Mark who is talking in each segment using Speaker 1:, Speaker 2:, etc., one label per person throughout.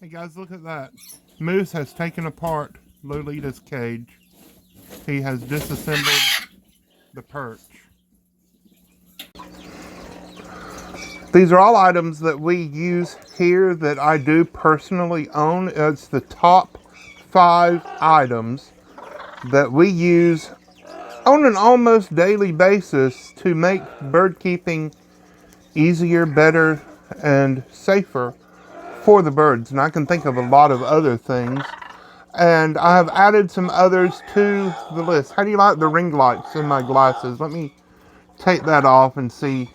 Speaker 1: Hey guys, look at that. Moose has taken apart Lolita's cage. He has disassembled the perch. These are all items that we use here that I do personally own. It's the top 5 items that we use on an almost daily basis to make bird keeping easier, better, and safer for the birds. And I can think of a lot of other things. And I have added some others to the list. How do you like the ring lights in my glasses? Let me take that off and see.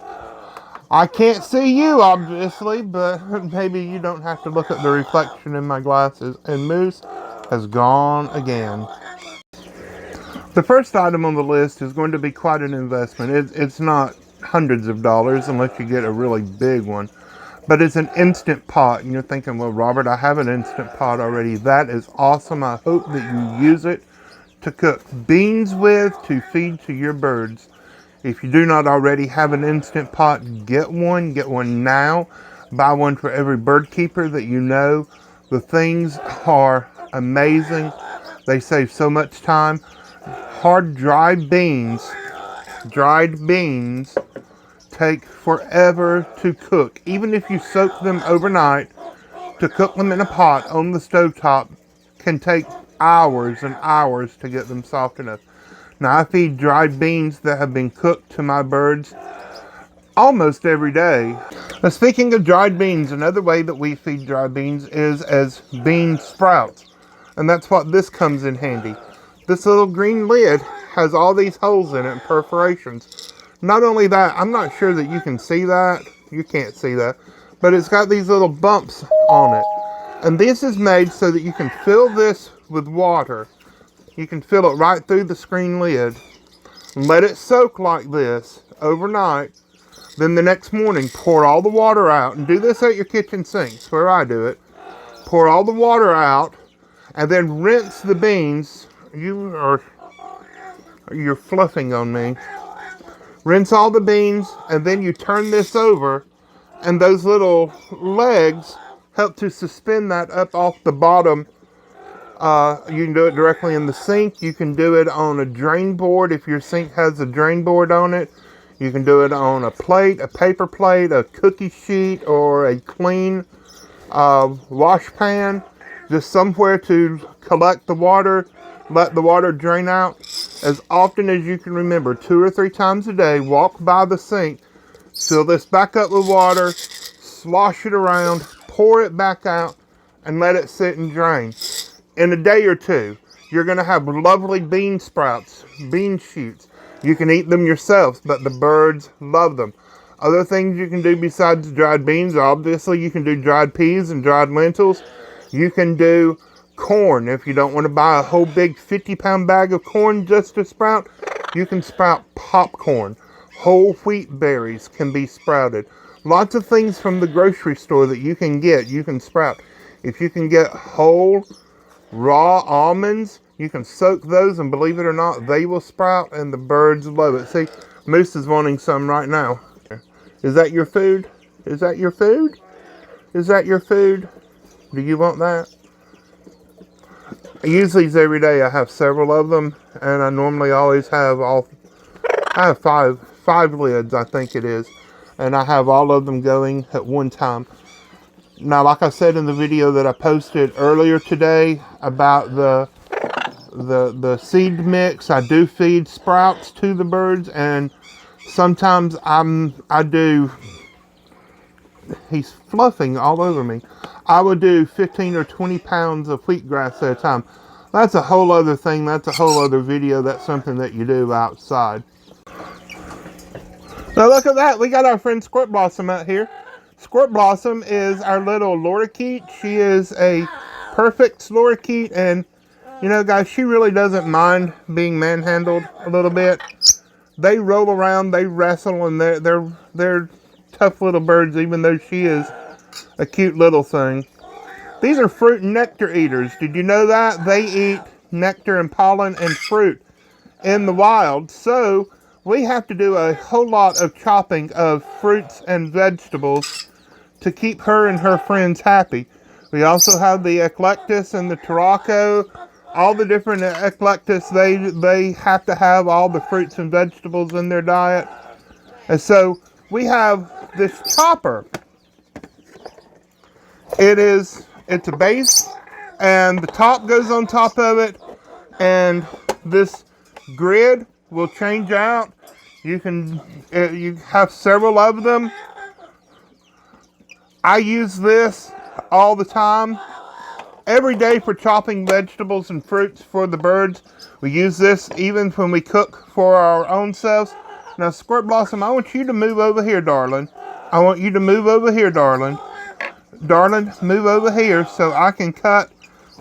Speaker 1: I can't see you, obviously, but maybe you don't have to look at the reflection in my glasses. And Moose has gone again. The first item on the list is going to be quite an investment. It's not hundreds of dollars unless you get a really big one. But it's an Instant Pot. And you're thinking, well, Robert, I have an Instant Pot already. That is awesome. I hope that you use it to cook beans with, to feed to your birds. If you do not already have an Instant Pot, get one. Get one now. Buy one for every bird keeper that you know. The things are amazing. They save so much time. Hard dried beans take forever to cook. Even if you soak them overnight, to cook them in a pot on the stovetop can take hours and hours to get them soft enough. Now, I feed dried beans that have been cooked to my birds almost every day. Now, speaking of dried beans, another way that we feed dried beans is as bean sprouts. And that's what this comes in handy. This little green lid has all these holes in it and perforations. Not only that, I'm not sure that you can see that. You can't see that. But it's got these little bumps on it. And this is made so that you can fill this with water. You can fill it right through the screen lid. And let it soak like this overnight. Then the next morning, pour all the water out. And do this at your kitchen sinks, where I do it. Pour all the water out. And then rinse the beans. You're fluffing on me. Rinse all the beans, and then you turn this over, and those little legs help to suspend that up off the bottom. You can do it directly in the sink. You can do it on a drain board if your sink has a drain board on it. You can do it on a plate, a paper plate, a cookie sheet, or a clean wash pan. Just somewhere to collect the water. Let the water drain out as often as you can remember. 2 or 3 times a day, walk by the sink, fill this back up with water, slosh it around, pour it back out, and let it sit and drain. In a day or 2, you're going to have lovely bean sprouts, bean shoots. You can eat them yourselves, but the birds love them. Other things you can do besides dried beans, obviously you can do dried peas and dried lentils. You can do corn. If you don't want to buy a whole big 50-pound bag of corn just to sprout, you can sprout popcorn. Whole wheat berries can be sprouted. Lots of things from the grocery store that you can sprout. If you can get whole raw almonds, you can soak those, and believe it or not, they will sprout, and the birds love it. See, Moose is wanting some right now. Is that your food? Is that your food? Is that your food? Do you want that? I use these every day. I have several of them, and I normally always have I have five lids, I think it is, and I have all of them going at one time. Now, like I said in the video that I posted earlier today about the seed mix, I do feed sprouts to the birds, and sometimes I do. He's fluffing all over me. I would do 15 or 20 pounds of wheatgrass at a time. That's a whole other thing. That's a whole other video. That's something that you do outside. Now look at that. We got our friend Squirt Blossom out here. Squirt Blossom is our little lorikeet. She is a perfect lorikeet, and you know, guys, she really doesn't mind being manhandled a little bit. They roll around, they wrestle, and they're tough little birds, even though she is a cute little thing. These are fruit and nectar eaters. Did you know that? They eat nectar and pollen and fruit in the wild. So we have to do a whole lot of chopping of fruits and vegetables to keep her and her friends happy. We also have the eclectus and the Tarraco. All the different eclectus, they have to have all the fruits and vegetables in their diet. And so we have this chopper. It's a base, and the top goes on top of it, and this grid will change out. You have several of them. I use this all the time. Every day for chopping vegetables and fruits for the birds. We use this even when we cook for our own selves. Now, Squirt Blossom, I want you to move over here, darling. I want you to move over here, darling. Darling, move over here so I can cut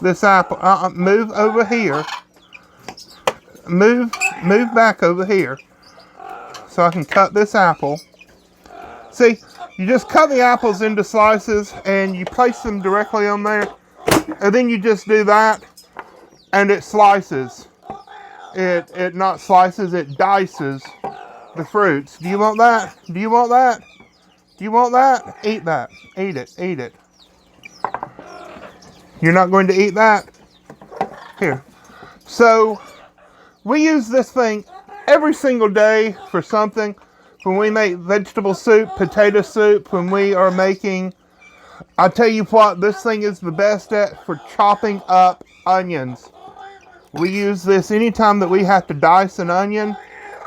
Speaker 1: this apple. Move over here. Move back over here so I can cut this apple. See, you just cut the apples into slices and you place them directly on there. And then you just do that, and it slices. It not slices, it dices the fruits. Do you want that? Do you want that? Do you want that? Eat that. Eat it. Eat it. You're not going to eat that? Here. So, we use this thing every single day for something. When we make vegetable soup, potato soup, when we are making... I tell you what, this thing is the best at for chopping up onions. We use this anytime that we have to dice an onion.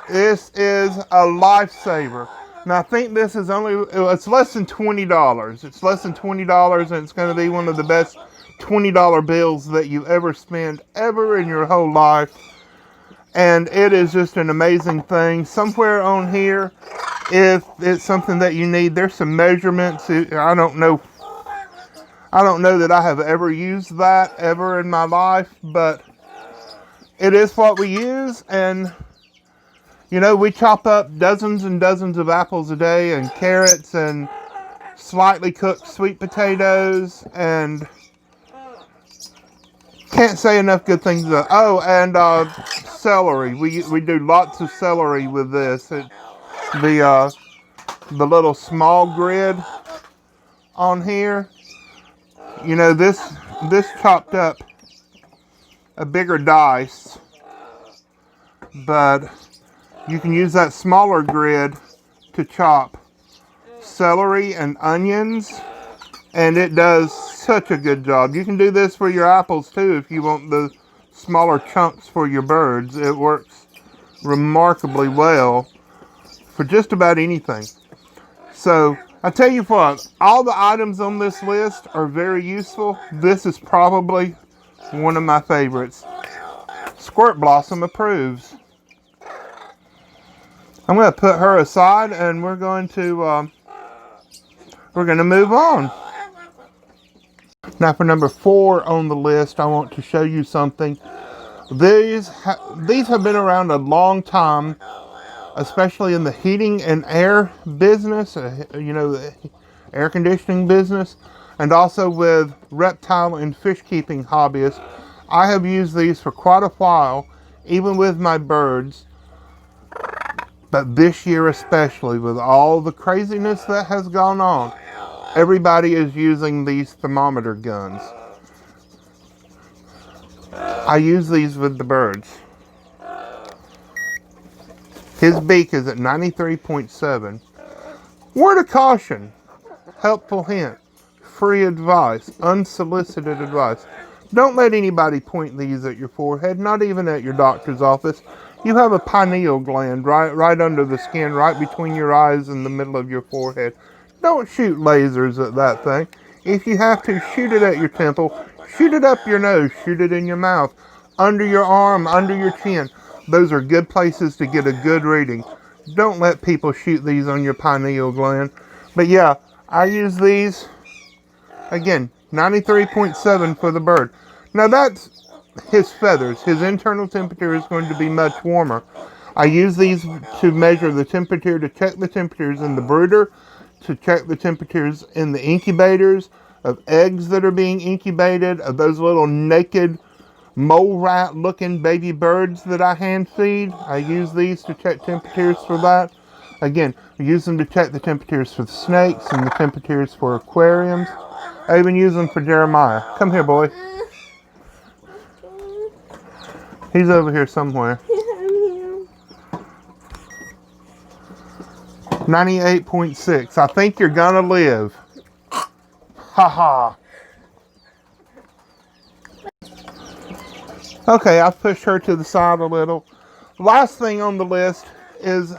Speaker 1: This is a lifesaver. Now I think this is it's less than $20. It's less than $20, and it's going to be one of the best $20 bills that you ever spend ever in your whole life. And it is just an amazing thing. Somewhere on here, if it's something that you need, there's some measurements. I don't know that I have ever used that ever in my life, but it is what we use. And, you know, we chop up dozens and dozens of apples a day, and carrots, and slightly cooked sweet potatoes, and can't say enough good things. Oh, and celery. We do lots of celery with this. The little small grid on here. You know, this chopped up a bigger dice, but you can use that smaller grid to chop celery and onions, and it does such a good job. You can do this for your apples too if you want the smaller chunks for your birds. It works remarkably well for just about anything. So I tell you what, all the items on this list are very useful. This is probably one of my favorites. Squirt Blossom approves. I'm going to put her aside, and we're going to move on. Now for number 4 on the list, I want to show you something. These have been around a long time, especially in the heating and air business, you know, the air conditioning business, and also with reptile and fish keeping hobbyists. I have used these for quite a while, even with my birds. But this year especially, with all the craziness that has gone on, everybody is using these thermometer guns. I use these with the birds. His beak is at 93.7. Word of caution. Helpful hint. Free advice. Unsolicited advice. Don't let anybody point these at your forehead, not even at your doctor's office. You have a pineal gland right under the skin, right between your eyes and the middle of your forehead. Don't shoot lasers at that thing. If you have to, shoot it at your temple. Shoot it up your nose. Shoot it in your mouth. Under your arm, under your chin. Those are good places to get a good reading. Don't let people shoot these on your pineal gland. But yeah, I use these. Again, 93.7 for the bird. Now that's his feathers. His internal temperature is going to be much warmer. I use these to measure the temperature, to check the temperatures in the brooder, to check the temperatures in the incubators, of eggs that are being incubated, of those little naked mole rat looking baby birds that I hand feed. I use these to check temperatures for that. Again, I use them to check the temperatures for the snakes and the temperatures for aquariums. I even use them for Jeremiah. Come here, boy. He's over here somewhere. 98.6. I think you're gonna live. Haha. Okay, I've pushed her to the side a little. Last thing on the list is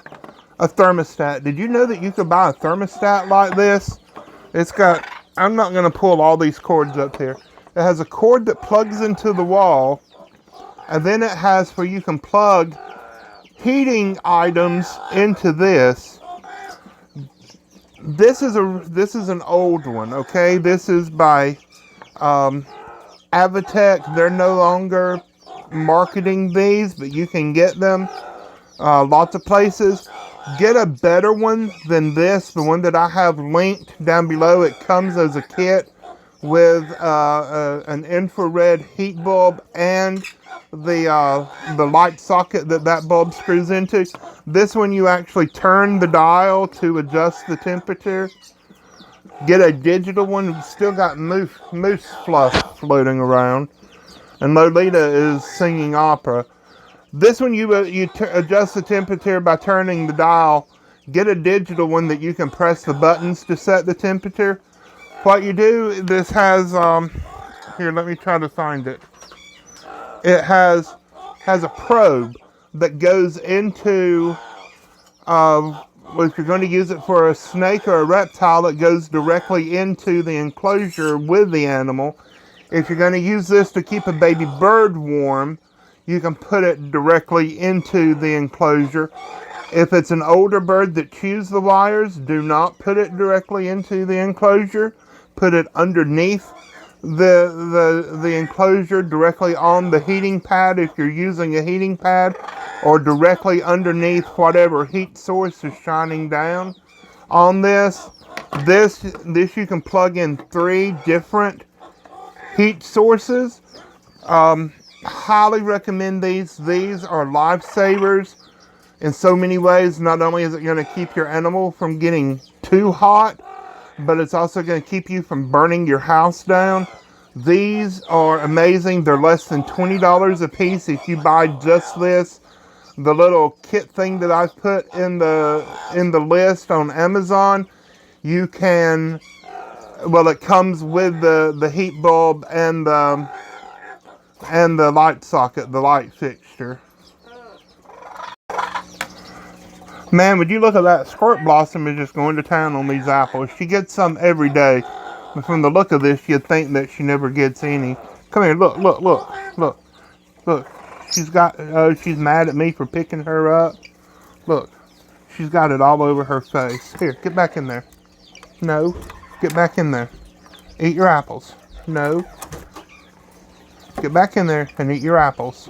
Speaker 1: a thermostat. Did you know that you could buy a thermostat like this? It's got, I'm not going to pull all these cords up here. It has a cord that plugs into the wall, and then it has where you can plug heating items into this. This is an old one, okay? This is by Avitech. They're no longer marketing these, but you can get them lots of places. Get a better one than this. The one that I have linked down below, it comes as a kit with an infrared heat bulb and the light socket that bulb screws into. This one you actually turn the dial to adjust the temperature. Get a digital one. We've still got moose fluff floating around. And Lolita is singing opera. This one you adjust the temperature by turning the dial. Get a digital one that you can press the buttons to set the temperature. What you do, this has, here, let me try to find it. It has a probe that goes into, well, if you're going to use it for a snake or a reptile, it goes directly into the enclosure with the animal. If you're going to use this to keep a baby bird warm, you can put it directly into the enclosure. If it's an older bird that chews the wires, do not put it directly into the enclosure. Put it underneath the enclosure, directly on the heating pad if you're using a heating pad, or directly underneath whatever heat source is shining down on this. This you can plug in 3 different heat sources. Highly recommend these. These are lifesavers in so many ways. Not only is it going to keep your animal from getting too hot, but it's also going to keep you from burning your house down. These are amazing. They're less than $20 a piece if you buy just this. The little kit thing that I've put in the list on Amazon, you can, well, it comes with the heat bulb and the light socket, the light fixture. Man, would you look at that? Squirt Blossom is just going to town on these apples. She gets some every day. But from the look of this, you'd think that she never gets any. Come here, look. She's mad at me for picking her up. Look, she's got it all over her face. Here, get back in there. No, get back in there. Eat your apples. No. Get back in there and eat your apples.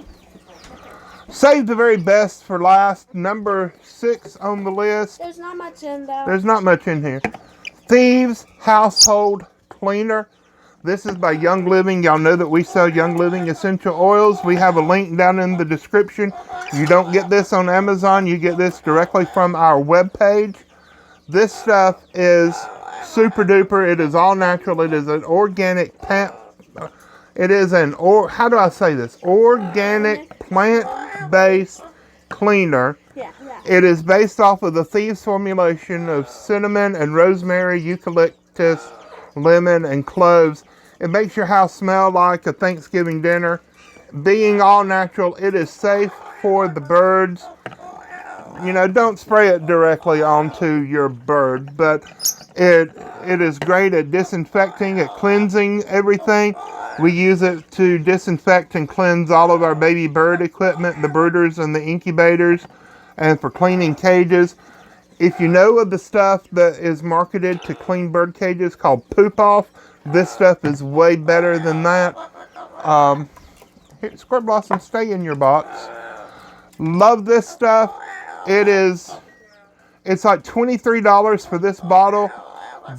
Speaker 1: Save the very best for last. Number 6 on the list.
Speaker 2: There's not much in there.
Speaker 1: There's not much in here. Thieves Household Cleaner. This is by Young Living. Y'all know that we sell Young Living essential oils. We have a link down in the description. You don't get this on Amazon. You get this directly from our webpage. This stuff is super duper. It is all natural. It is an organic plant. It is how do I say this? Organic plant-based cleaner.
Speaker 2: Yeah.
Speaker 1: It is based off of the Thieves formulation of cinnamon and rosemary, eucalyptus, lemon, and cloves. It makes your house smell like a Thanksgiving dinner. Being all natural, it is safe for the birds. You know, don't spray it directly onto your bird, but it is great at disinfecting, at cleansing everything. We use it to disinfect and cleanse all of our baby bird equipment, the brooders and the incubators, and for cleaning cages. If you know of the stuff that is marketed to clean bird cages called Poop Off, this stuff is way better than that. Here, Squirt Blossom, stay in your box. Love this stuff. It's like $23 for this bottle.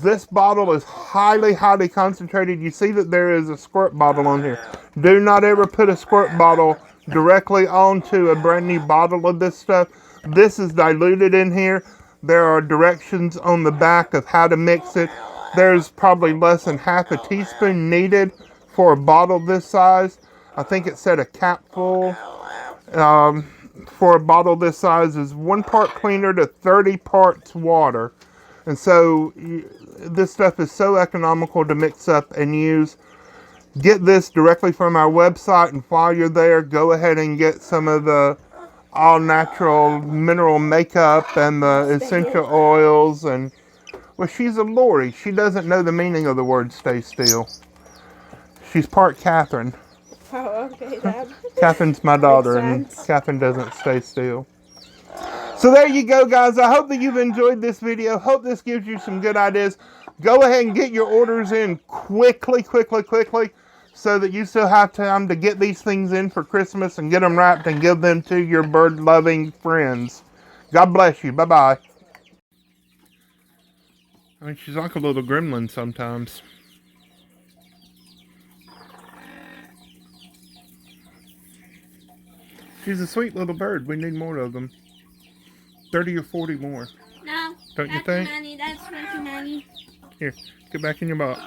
Speaker 1: This bottle is highly, highly concentrated. You see that there is a squirt bottle on here. Do not ever put a squirt bottle directly onto a brand new bottle of this stuff. This is diluted in here. There are directions on the back of how to mix it. There's probably less than half a teaspoon needed for a bottle this size. I think it said a capful for a bottle this size is 1 part cleaner to 30 parts water. And so this stuff is so economical to mix up and use. Get this directly from our website, and while you're there, go ahead and get some of the all natural mineral makeup and the essential oils. And well, she's a Lori. She doesn't know the meaning of the word stay still. She's part Catherine.
Speaker 2: Oh, okay, Dad.
Speaker 1: Catherine's my daughter, and Catherine doesn't stay still. So there you go, guys. I hope that you've enjoyed this video. Hope this gives you some good ideas. Go ahead and get your orders in quickly, so that you still have time to get these things in for Christmas and get them wrapped and give them to your bird-loving friends. God bless you. Bye-bye. I mean, she's like a little gremlin sometimes. She's a sweet little bird. We need more of them. 30 or 40 more.
Speaker 2: No.
Speaker 1: Don't you think?
Speaker 2: Many. That's way too many.
Speaker 1: Here, get back in your box.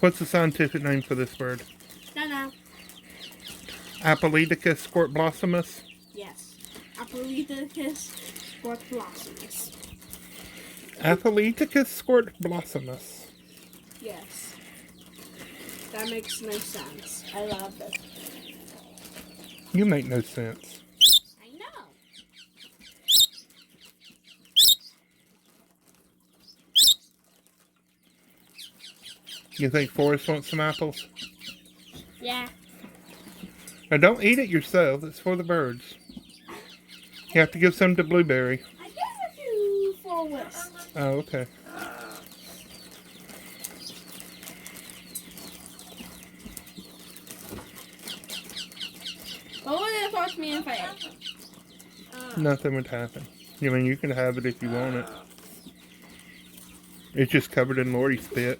Speaker 1: What's the scientific name for this bird?
Speaker 2: No, no.
Speaker 1: Apolliticus squartblossomus?
Speaker 2: Yes. Apolliticus squartblossomus.
Speaker 1: Apolliticus squartblossomus.
Speaker 2: Yes. That makes no sense. I love it.
Speaker 1: You make no sense.
Speaker 2: I know.
Speaker 1: You think Forrest wants some apples?
Speaker 2: Yeah.
Speaker 1: Now don't eat it yourself. It's for the birds. You have to give some to Blueberry.
Speaker 2: I gave it to Forrest.
Speaker 1: Oh, okay.
Speaker 2: What would it cost me if I ate?
Speaker 1: Nothing would happen. I mean, you can have it if you want it. It's just covered in Lori's spit.